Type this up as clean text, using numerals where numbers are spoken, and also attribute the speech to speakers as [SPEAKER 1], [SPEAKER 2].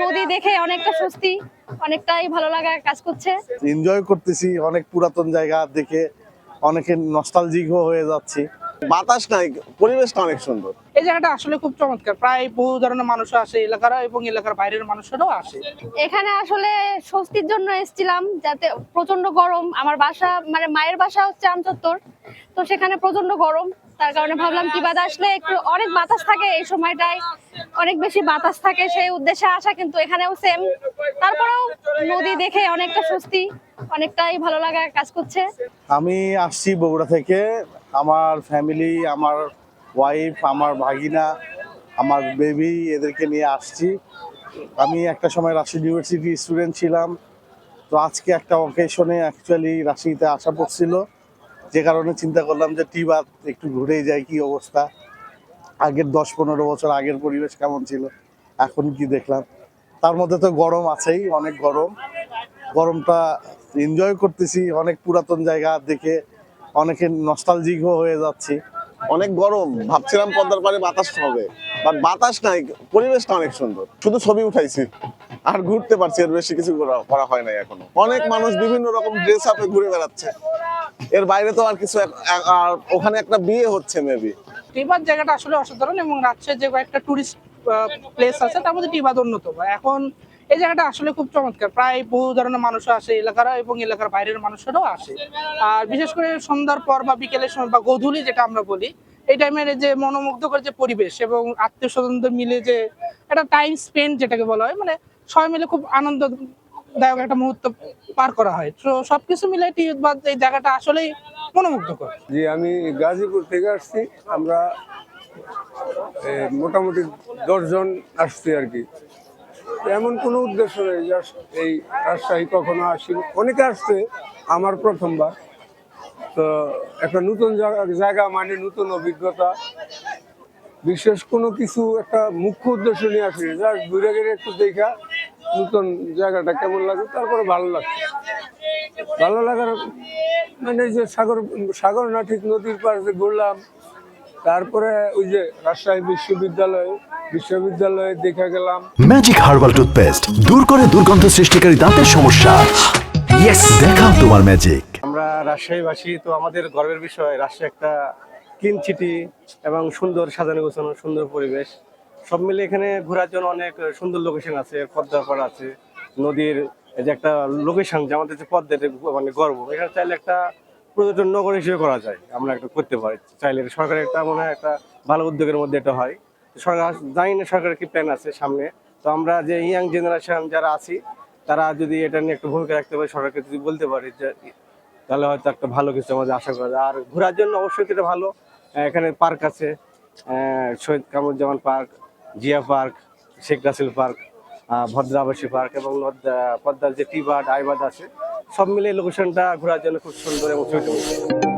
[SPEAKER 1] নদী দেখে অনেকটা স্বস্তি, অনেকটাই ভালো লাগা কাজ করছে।
[SPEAKER 2] এনজয় করতেছি, অনেক পুরাতন জায়গা দেখে অনেকে নস্টালজিক হয়ে যাচ্ছি।
[SPEAKER 3] বাতাস নাই, পরিবেশটা অনেক সুন্দর।
[SPEAKER 4] এই জায়গাটা আসলে খুব চমৎকার। প্রায় বহু ধরনের মানুষ আসে, এলাকার এবং এলাকার বাইরের মানুষেরাও আসে।
[SPEAKER 1] এখানে আসলে স্বস্তির জন্য এসেছিলাম, যাতে প্রচন্ড গরম। আমার বাসা মানে মায়ের বাসা হচ্ছে আমচত্বর, তো সেখানে প্রচন্ড গরম। তার কারণে ভাবলাম টিবাদ আসলে একটু অনেক বাতাস থাকে, এই সময়টায় অনেক বেশি বাতাস থাকে, সেই উদ্দেশ্যে আসা। কিন্তু এখানেও সেম, তারপরেও নদী দেখে অনেকটা স্বস্তি, অনেকটাই ভালো লাগা কাজ করছে।
[SPEAKER 2] আমি আসছি বগুড়া থেকে, আমার ফ্যামিলি, আমার ওয়াইফ, আমার ভাগিনা, আমার বেবি, এদেরকে নিয়ে আসছি। আমি একটা সময় রাজশাহী ইউনিভার্সিটি স্টুডেন্ট ছিলাম, তো আজকে একটা অকেশনে অ্যাকচুয়ালি রাজশাহীতে আসা পড়ছিল, যে কারণে চিন্তা করলাম যে টিবাদ একটু ঘুরেই যাই, কি অবস্থা, আগের 10-15 বছর আগের পরিবেশ কেমন ছিল, এখন কি দেখলাম। তার মধ্যে তো গরম আছেই, অনেক গরম। গরমটা এনজয় করতেছি, অনেক পুরাতন জায়গা দেখে অনেকে নস্টালজিক হয়ে যাচ্ছি।
[SPEAKER 3] অনেক গরম, ভাবছিলাম পদ্মার পাড়ে বাতাস হবে, বাট বাতাস নাই, পরিবেশটা অনেক সুন্দর। শুধু ছবি উঠাইছি আর ঘুরতে পারছি, এর বেশি কিছু করা হয় নাই এখনো। অনেক মানুষ বিভিন্ন রকম ড্রেস আপে ঘুরে বেড়াচ্ছে, এর বাইরে তো আর কিছু আর ওখানে একটা বিয়ে হচ্ছে মেবি।
[SPEAKER 4] টিবাদ জায়গাটা আসলে অসাধারণ, এবং রাজশাহীর যে কয়েকটা টুরিস্ট প্লেস আছে তার মধ্যে টিবাদ অন্যতম। এখন এই জায়গাটা আসলে খুব চমৎকার। প্রায় বহু ধরনের মানুষ আসে, এলাকার এবং এলাকার বাইরের মানুষেরাও আসে। আর বিশেষ করে সন্ধ্যার পর বা বিকেলের সময় বা গোধূলি যেটা আমরা বলি, এই টাইমের যে মনোমুগ্ধকর যে পরিবেশ এবং আত্মীয় স্বজনদের মিলে যে একটা টাইম স্পেন্ড যেটাকে বলা হয়, মানে সবাই মিলে খুব আনন্দদায়ক একটা মুহূর্ত পার করা হয়। তো সবকিছু মিলে টিবাদ এই জায়গাটা আসলেই মনোমুগ্ধকর।
[SPEAKER 5] জি, আমি গাজীপুর থেকে আসছি। আমরা মোটামুটি 10 জন আসছি আর কি। এমন কোনো উদ্দেশ্য নেই, জাস্ট এই রাজশাহী কখনো আসি, অনেকে আসছে, আমার প্রথমবার। তো একটা নতুন জায়গা মানে নতুন অভিজ্ঞতা, বিশেষ কোনো কিছু একটা মুখ্য উদ্দেশ্য নিয়ে আসি, জাস্ট ঘুরে ঘুরে একটু দেখা নতুন জায়গাটা কেমন লাগে, তারপরে ভালো লাগছে। ভালো লাগার মানে যে সাগর না ঠিক নদীর পাশে ঘুরলাম, তারপরে ওই যে রাজশাহী বিশ্ববিদ্যালয়ে দেখে গেলাম।
[SPEAKER 6] ম্যাজিক হার্বাল টুথপেস্ট দূর করে দুর্গন্ধ সৃষ্টিকারী দাঁতের সমস্যা। ইয়েস, দেখাও তোমার ম্যাজিক।
[SPEAKER 7] আমরা রাজশাহীবাসী, তো আমাদের গর্বের বিষয় রাজশাহী একটা ক্লিন সিটি এবং সুন্দর সাজানো গোছানো সুন্দর পরিবেশ। সব মিলে এখানে ঘোরার জন্য অনেক সুন্দর লোকেশন আছে, পদ্মার পাড় আছে, নদীর যে একটা লোকেশন, যে আমাদের যে পদ্মা, মানে গর্ব, এখানে চাইলে একটা পর্যটন নগর হিসেবে করা যায়, আমরা একটা করতে পারি চাইলে। সরকারের একটা মনে হয় একটা ভালো উদ্যোগের মধ্যে এটা হয়। সরকার জানি না সরকারের কি প্ল্যান আছে সামনে। তো আমরা যে ইয়াং জেনারেশন যারা আছি, তারা যদি এটা নিয়ে একটু ভূমিকা রাখতে পারি, সরকারকে যদি বলতে পারি, যে তাহলে হয়তো একটা ভালো কিছু আমাদের আশা করা যায়। আর ঘোরার জন্য অবশ্যই এটা ভালো। এখানে পার্ক আছে, Shahid Kamruzzaman park, Zia park, Sheikh Russel park, ভদ্র আবাসী পার্ক এবং পদ্মার যে টিবাদ আইবাদ আছে, সব মিলিয়ে লোকেশনটা ঘোরার জন্য খুব সুন্দর এবং সুইটেবল।